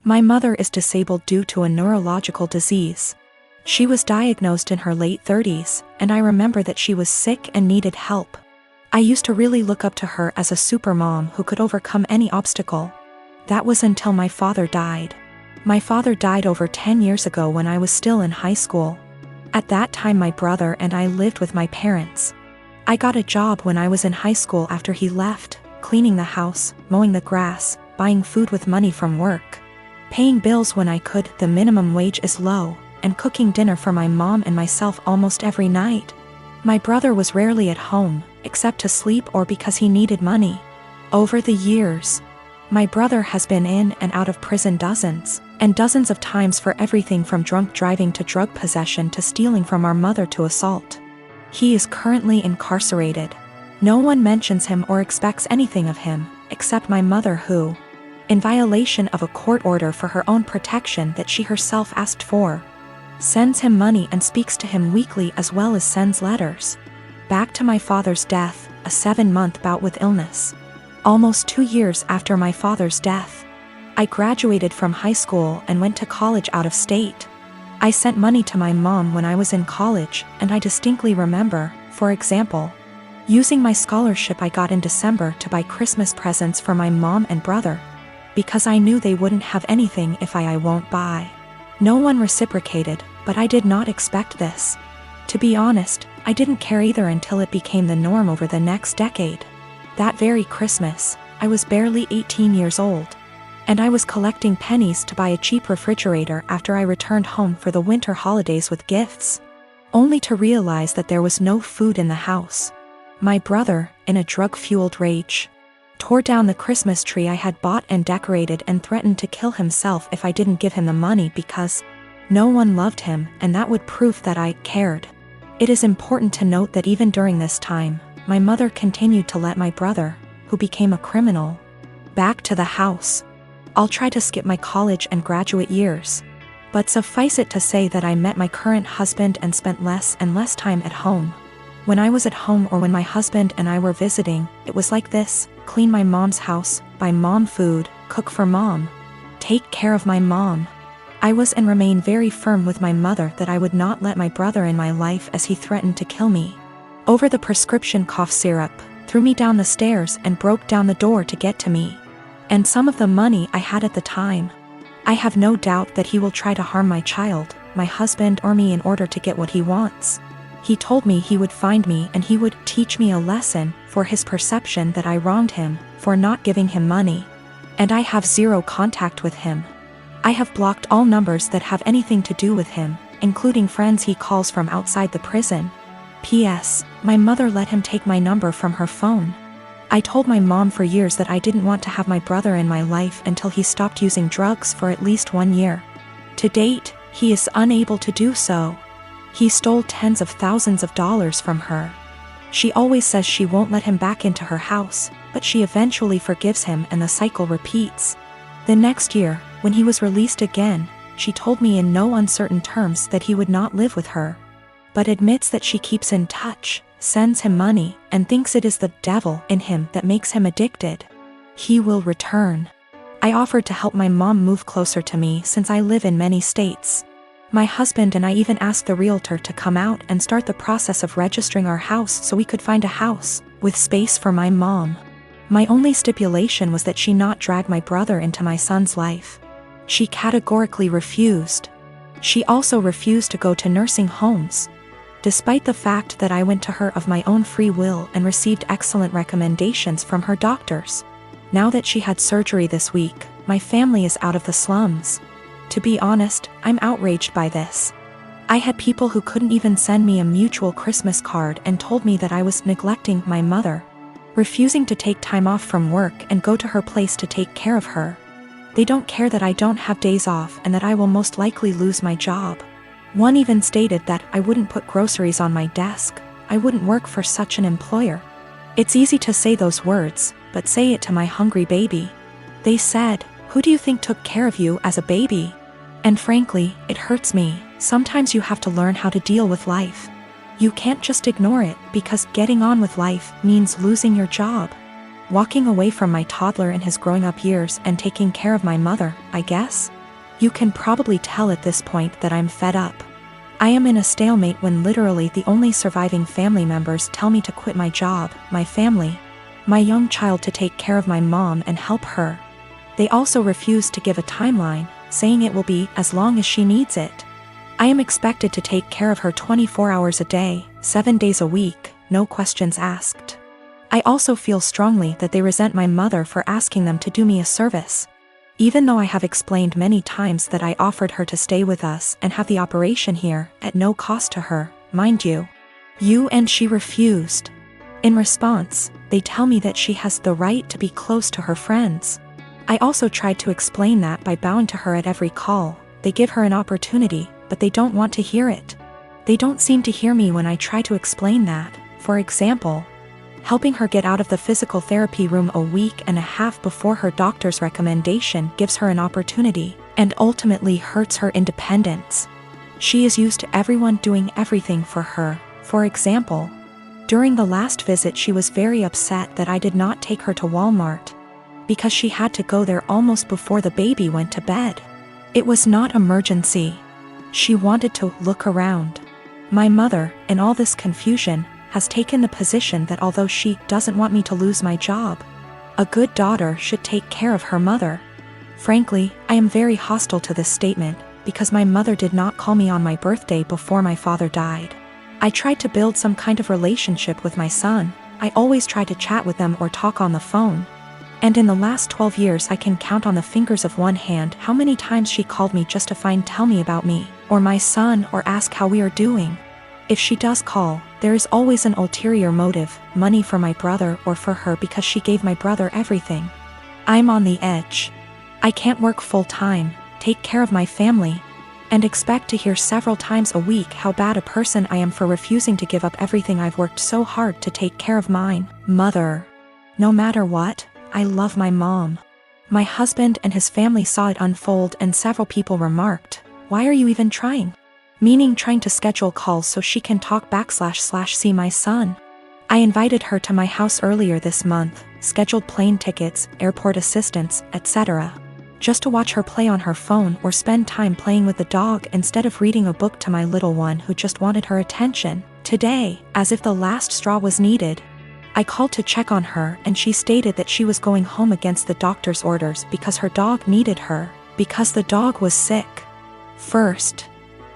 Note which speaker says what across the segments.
Speaker 1: My mother is disabled due to a neurological disease. She was diagnosed in her late 30s, and I remember that she was sick and needed help. I used to really look up to her as a supermom who could overcome any obstacle. That was until my father died. My father died over 10 years ago when I was still in high school. At that time my brother and I lived with my parents. I got a job when I was in high school after he left, cleaning the house, mowing the grass, buying food with money from work, paying bills when I could, the minimum wage is low, and cooking dinner for my mom and myself almost every night. My brother was rarely at home, except to sleep or because he needed money. Over the years, my brother has been in and out of prison dozens and dozens of times for everything from drunk driving to drug possession to stealing from our mother to assault. He is currently incarcerated. No one mentions him or expects anything of him, except my mother who, in violation of a court order for her own protection that she herself asked for, sends him money and speaks to him weekly as well as sends letters. Back to my father's death, a 7-month bout with illness. Almost 2 years after my father's death, I graduated from high school and went to college out of state. I sent money to my mom when I was in college, and I distinctly remember, for example, using my scholarship I got in December to buy Christmas presents for my mom and brother, because I knew they wouldn't have anything if I won't buy. No one reciprocated, but I did not expect this. To be honest, I didn't care either until it became the norm over the next decade. That very Christmas, I was barely 18 years old, and I was collecting pennies to buy a cheap refrigerator after I returned home for the winter holidays with gifts, only to realize that there was no food in the house. My brother, in a drug-fueled rage, tore down the Christmas tree I had bought and decorated and threatened to kill himself if I didn't give him the money because no one loved him, and that would prove that I cared. It is important to note that even during this time, my mother continued to let my brother, who became a criminal, back to the house. I'll try to skip my college and graduate years, but suffice it to say that I met my current husband and spent less and less time at home. When I was at home or when my husband and I were visiting, it was like this: clean my mom's house, buy mom food, cook for mom, take care of my mom. I was and remain very firm with my mother that I would not let my brother in my life as he threatened to kill me over the prescription cough syrup, threw me down the stairs and broke down the door to get to me, and some of the money I had at the time. I have no doubt that he will try to harm my child, my husband or me in order to get what he wants. He told me he would find me and he would teach me a lesson for his perception that I wronged him for not giving him money, and I have zero contact with him. I have blocked all numbers that have anything to do with him, including friends he calls from outside the prison. P.S. My mother let him take my number from her phone. I told my mom for years that I didn't want to have my brother in my life until he stopped using drugs for at least 1 year. To date, he is unable to do so. He stole tens of thousands of dollars from her. She always says she won't let him back into her house, but she eventually forgives him and the cycle repeats. The next year, when he was released again, she told me in no uncertain terms that he would not live with her, but admits that she keeps in touch, sends him money, and thinks it is the devil in him that makes him addicted. He will return. I offered to help my mom move closer to me since I live in many states. My husband and I even asked the realtor to come out and start the process of registering our house so we could find a house with space for my mom. My only stipulation was that she not drag my brother into my son's life. She categorically refused. She also refused to go to nursing homes, despite the fact that I went to her of my own free will and received excellent recommendations from her doctors. Now that she had surgery this week, my family is out of the slums. To be honest, I'm outraged by this. I had people who couldn't even send me a mutual Christmas card and told me that I was neglecting my mother, refusing to take time off from work and go to her place to take care of her. They don't care that I don't have days off and that I will most likely lose my job. One even stated that I wouldn't put groceries on my desk. I wouldn't work for such an employer. It's easy to say those words, but say it to my hungry baby. They said, "Who do you think took care of you as a baby?" And frankly, it hurts me. Sometimes you have to learn how to deal with life. You can't just ignore it because getting on with life means losing your job. Walking away from my toddler in his growing up years and taking care of my mother, I guess? You can probably tell at this point that I'm fed up. I am in a stalemate when literally the only surviving family members tell me to quit my job, my family, my young child to take care of my mom and help her. They also refuse to give a timeline, saying it will be as long as she needs it. I am expected to take care of her 24 hours a day, 7 days a week, no questions asked. I also feel strongly that they resent my mother for asking them to do me a service. Even though I have explained many times that I offered her to stay with us and have the operation here, at no cost to her, mind you. And she refused. In response, they tell me that she has the right to be close to her friends. I also tried to explain that by bowing to her at every call. They give her an opportunity, but they don't want to hear it. They don't seem to hear me when I try to explain that. For example, helping her get out of the physical therapy room a week and a half before her doctor's recommendation gives her an opportunity, and ultimately hurts her independence. She is used to everyone doing everything for her. For example, during the last visit she was very upset that I did not take her to Walmart, because she had to go there almost before the baby went to bed. It was not emergency. She wanted to look around. My mother, in all this confusion, has taken the position that although she doesn't want me to lose my job, a good daughter should take care of her mother. Frankly, I am very hostile to this statement, because my mother did not call me on my birthday before my father died. I tried to build some kind of relationship with my son. I always try to chat with them or talk on the phone. And in the last 12 years I can count on the fingers of one hand how many times she called me just to tell me about me, or my son, or ask how we are doing. If she does call, there is always an ulterior motive, money for my brother or for her because she gave my brother everything. I'm on the edge. I can't work full-time, take care of my family, and expect to hear several times a week how bad a person I am for refusing to give up everything I've worked so hard to take care of mine. Mother. No matter what, I love my mom. My husband and his family saw it unfold and several people remarked, "Why are you even trying?" Meaning trying to schedule calls so she can talk / see my son. I invited her to my house earlier this month, scheduled plane tickets, airport assistance, etc. Just to watch her play on her phone or spend time playing with the dog instead of reading a book to my little one who just wanted her attention. Today, as if the last straw was needed, I called to check on her and she stated that she was going home against the doctor's orders because her dog needed her, because the dog was sick. First,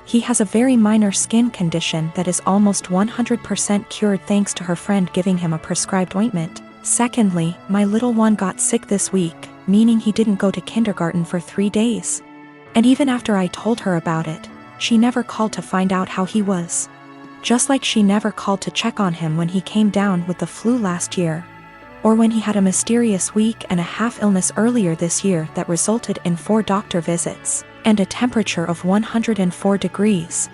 Speaker 1: he has a very minor skin condition that is almost 100% cured thanks to her friend giving him a prescribed ointment. Secondly, my little one got sick this week, meaning he didn't go to kindergarten for 3 days. And even after I told her about it, she never called to find out how he was. Just like she never called to check on him when he came down with the flu last year, or when he had a mysterious week and a half illness earlier this year that resulted in 4 doctor visits and a temperature of 104 degrees.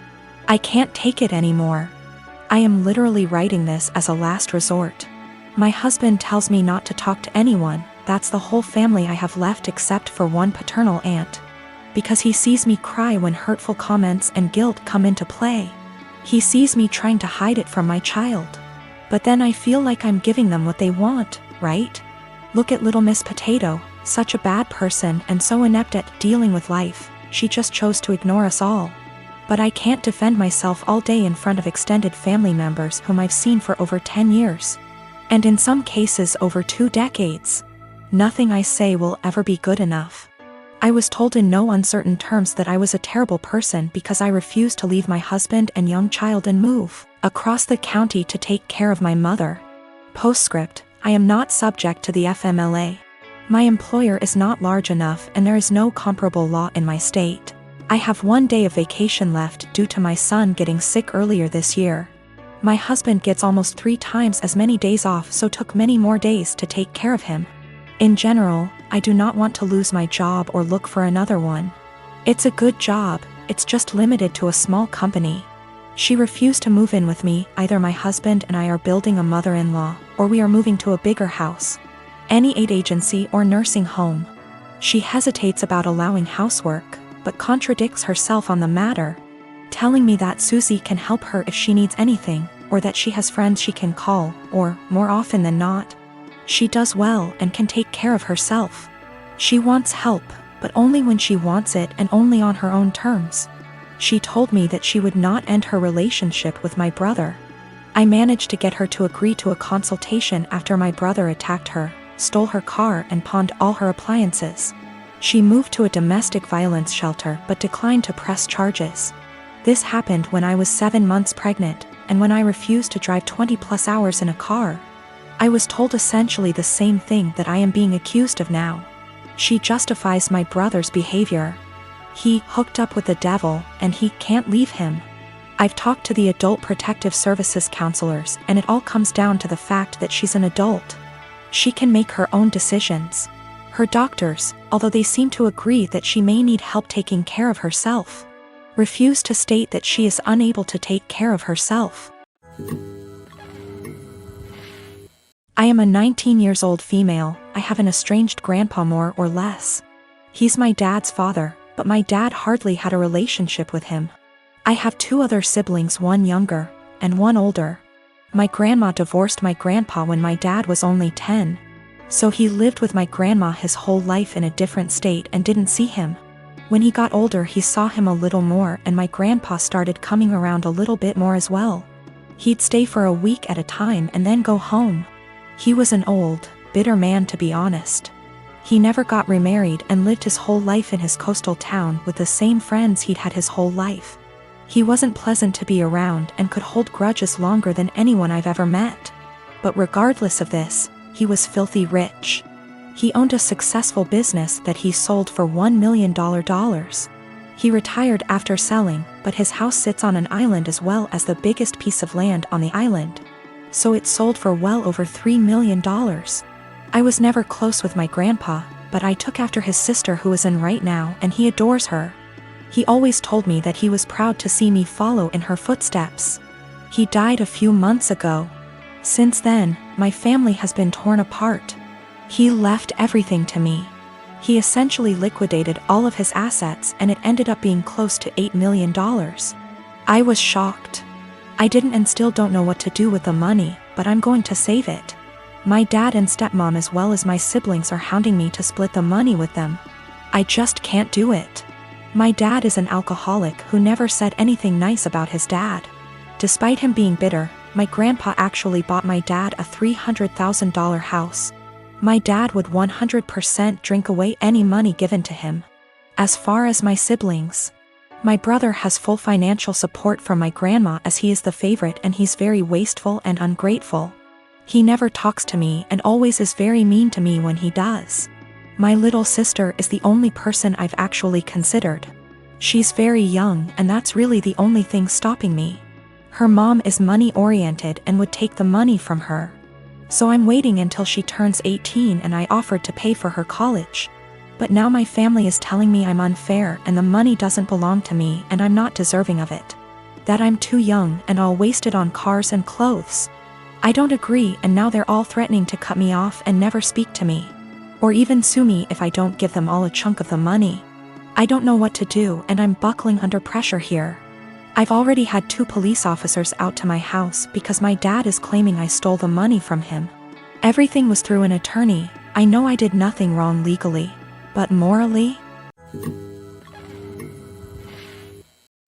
Speaker 1: I can't take it anymore. I am literally writing this as a last resort. My husband tells me not to talk to anyone. That's the whole family I have left except for one paternal aunt, because he sees me cry when hurtful comments and guilt come into play. He sees me trying to hide it from my child. But then I feel like I'm giving them what they want, right? Look at little Miss Potato, such a bad person and so inept at dealing with life. She just chose to ignore us all. But I can't defend myself all day in front of extended family members whom I've seen for over 10 years. And in some cases over 2 decades. Nothing I say will ever be good enough. I was told in no uncertain terms that I was a terrible person because I refused to leave my husband and young child and move across the county to take care of my mother. Postscript, I am not subject to the FMLA. My employer is not large enough and there is no comparable law in my state. I have 1 day of vacation left due to my son getting sick earlier this year. My husband gets almost 3 times as many days off, so took many more days to take care of him. In general, I do not want to lose my job or look for another one. It's a good job, it's just limited to a small company. She refused to move in with me. Either my husband and I are building a mother-in-law, or we are moving to a bigger house, any aid agency or nursing home. She hesitates about allowing housework, but contradicts herself on the matter, telling me that Susie can help her if she needs anything, or that she has friends she can call, or, more often than not, She does well and can take care of herself. She wants help, but only when she wants it and only on her own terms. She told me that she would not end her relationship with my brother. I managed to get her to agree to a consultation after my brother attacked her, stole her car and pawned all her appliances. She moved to a domestic violence shelter but declined to press charges. This happened when I was 7 months pregnant, and when I refused to drive 20+ hours in a car. I was told essentially the same thing that I am being accused of now. She justifies my brother's behavior. He hooked up with the devil and he can't leave him. I've talked to the Adult Protective Services counselors and it all comes down to the fact that she's an adult. She can make her own decisions. Her doctors, although they seem to agree that she may need help taking care of herself, refuse to state that she is unable to take care of herself. I am a 19-year-old female. I have an estranged grandpa more or less. He's my dad's father, but my dad hardly had a relationship with him. I have 2 other siblings, one younger and one older. My grandma divorced my grandpa when my dad was only 10. So he lived with my grandma his whole life in a different state and didn't see him. When he got older he saw him a little more and my grandpa started coming around a little bit more as well. He'd stay for a week at a time and then go home. He was an old, bitter man, to be honest. He never got remarried and lived his whole life in his coastal town with the same friends he'd had his whole life. He wasn't pleasant to be around and could hold grudges longer than anyone I've ever met. But regardless of this, he was filthy rich. He owned a successful business that he sold for $1 million. He retired after selling, but his house sits on an island as well as the biggest piece of land on the island. So it sold for well over $3 million. I was never close with my grandpa, but I took after his sister who is in right now and he adores her. He always told me that he was proud to see me follow in her footsteps. He died a few months ago. Since then, my family has been torn apart. He left everything to me. He essentially liquidated all of his assets and it ended up being close to $8 million. I was shocked. I didn't and still don't know what to do with the money, but I'm going to save it. My dad and stepmom as well as my siblings are hounding me to split the money with them. I just can't do it. My dad is an alcoholic who never said anything nice about his dad. Despite him being bitter, my grandpa actually bought my dad a $300,000 house. My dad would 100% drink away any money given to him. As far as my siblings, my brother has full financial support from my grandma as he is the favorite and he's very wasteful and ungrateful. He never talks to me and always is very mean to me when he does. My little sister is the only person I've actually considered. She's very young and that's really the only thing stopping me. Her mom is money-oriented and would take the money from her. So I'm waiting until she turns 18 and I offered to pay for her college. But now my family is telling me I'm unfair and the money doesn't belong to me and I'm not deserving of it. That I'm too young and I'll waste it on cars and clothes. I don't agree and now they're all threatening to cut me off and never speak to me. Or even sue me if I don't give them all a chunk of the money. I don't know what to do and I'm buckling under pressure here. I've already had 2 police officers out to my house because my dad is claiming I stole the money from him. Everything was through an attorney. I know I did nothing wrong legally. But morally?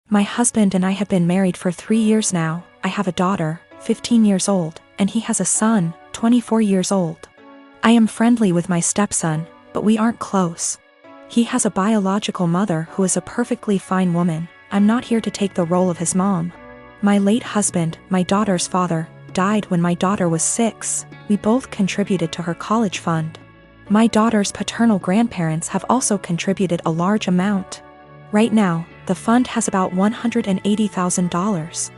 Speaker 1: My husband and I have been married for 3 years now. I have a daughter, 15 years old, and he has a son, 24 years old. I am friendly with my stepson, but we aren't close. He has a biological mother who is a perfectly fine woman. I'm not here to take the role of his mom. My late husband, my daughter's father, died when my daughter was 6. We both contributed to her college fund. My daughter's paternal grandparents have also contributed a large amount. Right now, the fund has about $180,000.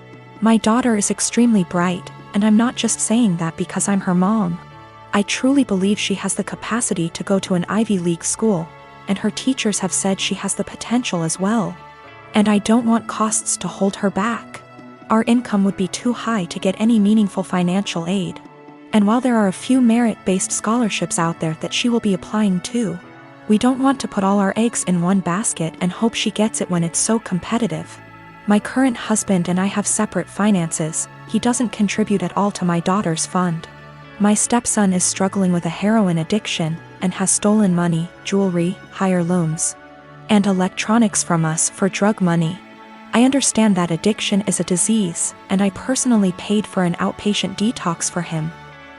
Speaker 1: My daughter is extremely bright, and I'm not just saying that because I'm her mom. I truly believe she has the capacity to go to an Ivy League school, and her teachers have said she has the potential as well. And I don't want costs to hold her back. Our income would be too high to get any meaningful financial aid. And while there are a few merit-based scholarships out there that she will be applying to, we don't want to put all our eggs in one basket and hope she gets it when it's so competitive. My current husband and I have separate finances. He doesn't contribute at all to my daughter's fund. My stepson is struggling with a heroin addiction and has stolen money, jewelry, higher loans, and electronics from us for drug money. I understand that addiction is a disease, and I personally paid for an outpatient detox for him,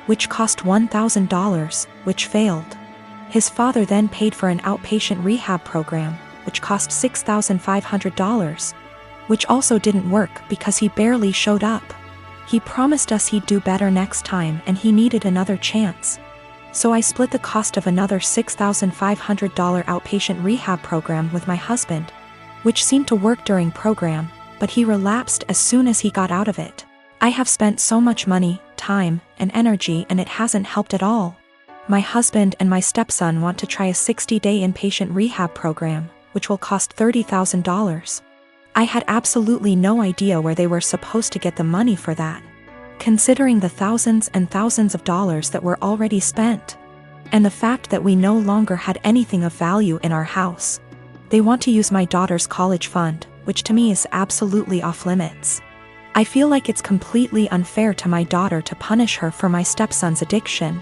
Speaker 1: which cost $1,000, which failed. His father then paid for an outpatient rehab program, which cost $6,500, which also didn't work because he barely showed up. He promised us he'd do better next time and he needed another chance. So I split the cost of another $6,500 outpatient rehab program with my husband, which seemed to work during program, but he relapsed as soon as he got out of it. I have spent so much money, time, and energy and it hasn't helped at all. My husband and my stepson want to try a 60-day inpatient rehab program, which will cost $30,000. I had absolutely no idea where they were supposed to get the money for that, considering the thousands and thousands of dollars that were already spent, and the fact that we no longer had anything of value in our house. They want to use my daughter's college fund, which to me is absolutely off limits. I feel like it's completely unfair to my daughter to punish her for my stepson's addiction,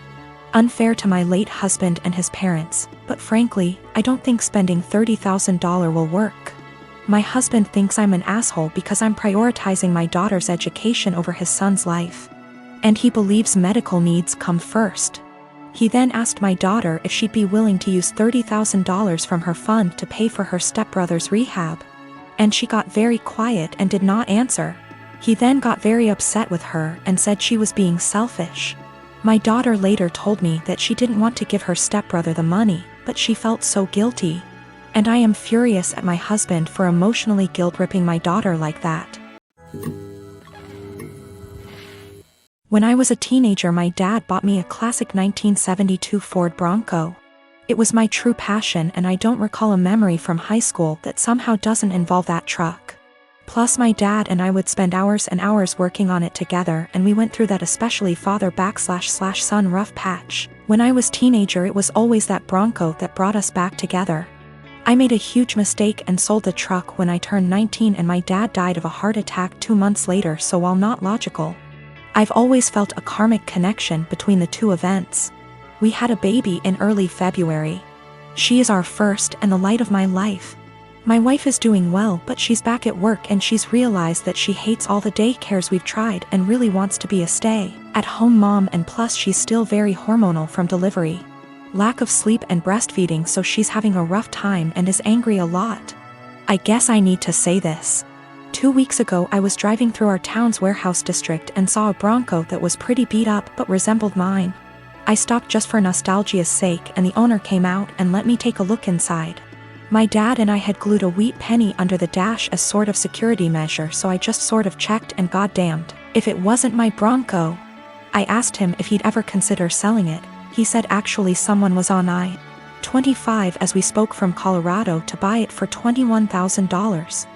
Speaker 1: unfair to my late husband and his parents, but frankly, I don't think spending $30,000 will work. My husband thinks I'm an asshole because I'm prioritizing my daughter's education over his son's life. And he believes medical needs come first. He then asked my daughter if she'd be willing to use $30,000 from her fund to pay for her stepbrother's rehab. And she got very quiet and did not answer. He then got very upset with her and said she was being selfish. My daughter later told me that she didn't want to give her stepbrother the money, but she felt so guilty. And I am furious at my husband for emotionally guilt-tripping my daughter like that. When I was a teenager, my dad bought me a classic 1972 Ford Bronco. It was my true passion, and I don't recall a memory from high school that somehow doesn't involve that truck. Plus my dad and I would spend hours and hours working on it together, and we went through that especially father/son rough patch. When I was teenager, it was always that Bronco that brought us back together. I made a huge mistake and sold the truck when I turned 19 and my dad died of a heart attack 2 months later, so while not logical, I've always felt a karmic connection between the two events. We had a baby in early February. She is our first and the light of my life. My wife is doing well, but she's back at work and she's realized that she hates all the daycares we've tried and really wants to be a stay-at-home mom, and plus she's still very hormonal from delivery, lack of sleep and breastfeeding, so she's having a rough time and is angry a lot. I guess I need to say this. 2 weeks ago I was driving through our town's warehouse district and saw a Bronco that was pretty beat up but resembled mine. I stopped just for nostalgia's sake and the owner came out and let me take a look inside. My dad and I had glued a wheat penny under the dash as sort of security measure, so I just sort of checked, and goddamned if it wasn't my Bronco. I asked him if he'd ever consider selling it. He said actually someone was on I-25 as we spoke from Colorado to buy it for $21,000.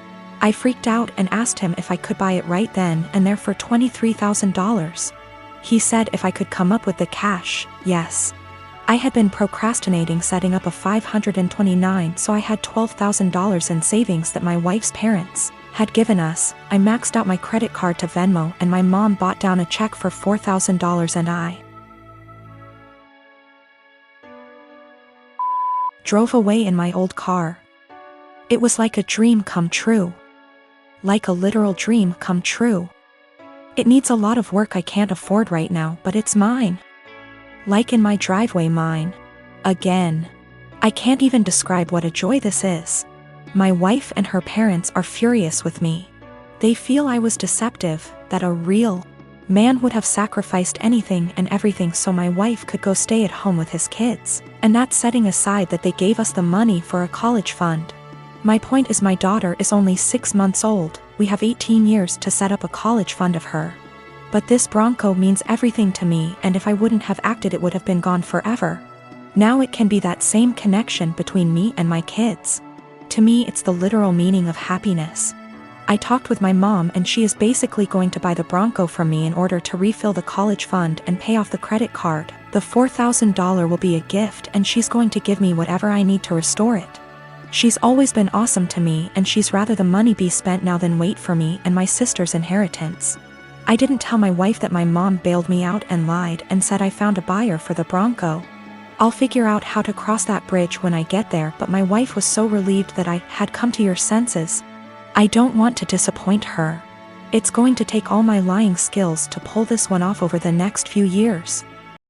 Speaker 1: I freaked out and asked him if I could buy it right then and there for $23,000. He said if I could come up with the cash, yes. I had been procrastinating setting up a 529, so I had $12,000 in savings that my wife's parents had given us. I maxed out my credit card to Venmo and my mom bought down a check for $4,000 and I drove away in my old car. It was like a dream come true. Like a literal dream come true. It needs a lot of work I can't afford right now, but it's mine. Like in my driveway, mine. Again. I can't even describe what a joy this is. My wife and her parents are furious with me. They feel I was deceptive, that a real man would have sacrificed anything and everything so my wife could go stay at home with his kids, and that's setting aside that they gave us the money for a college fund. My point is my daughter is only 6 months old, we have 18 years to set up a college fund of her. But this Bronco means everything to me, and if I wouldn't have acted it would have been gone forever. Now it can be that same connection between me and my kids. To me it's the literal meaning of happiness. I talked with my mom and she is basically going to buy the Bronco from me in order to refill the college fund and pay off the credit card. The $4,000 will be a gift and she's going to give me whatever I need to restore it. She's always been awesome to me and she's rather the money be spent now than wait for me and my sister's inheritance. I didn't tell my wife that my mom bailed me out and lied and said I found a buyer for the Bronco. I'll figure out how to cross that bridge when I get there, but my wife was so relieved that I had come to your senses. I don't want to disappoint her. It's going to take all my lying skills to pull this one off over the next few years.